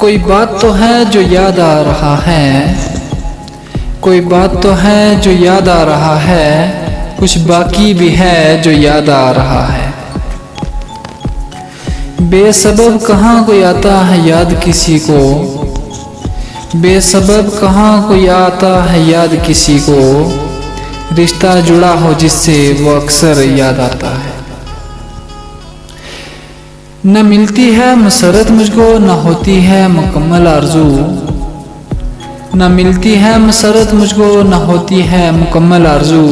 कोई बात तो है जो याद आ रहा है, कोई बात तो है जो याद आ रहा है, कुछ बाकी भी है जो याद आ रहा है। बेसबब कहाँ कोई आता है याद किसी को, बेसबब कहाँ कोई आता है याद किसी को, रिश्ता जुड़ा हो जिससे वो अक्सर याद आता है। न मिलती है मसरत मुझको, न होती है मुकम्मल आरज़ू, न मिलती है मसरत मुझको, न होती है मुकम्मल आरज़ू,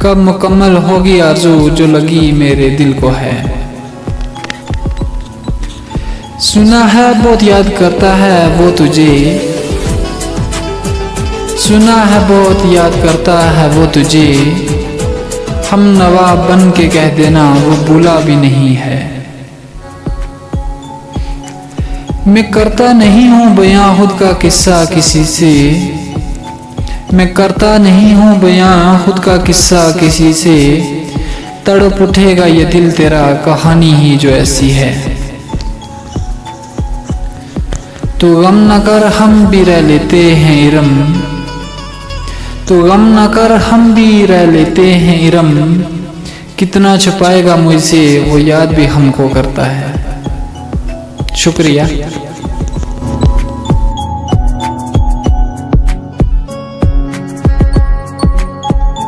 कब मुकम्मल होगी आरज़ू जो लगी मेरे दिल को है। सुना है बहुत याद करता है वो तुझे, सुना है बहुत याद करता है वो तुझे, हम नवा बन के कह देना वो भूला भी नहीं है। मैं करता नहीं हूँ बयां खुद का किस्सा किसी से, मैं करता नहीं हूँ बयां खुद का किस्सा किसी से, तड़प उठेगा ये दिल तेरा कहानी ही जो ऐसी है। तो गम न कर हम भी रह लेते हैं इरम, तो गम न कर हम भी रह लेते हैं इरम, कितना छुपाएगा मुझसे वो याद भी हमको करता है। शुक्रिया।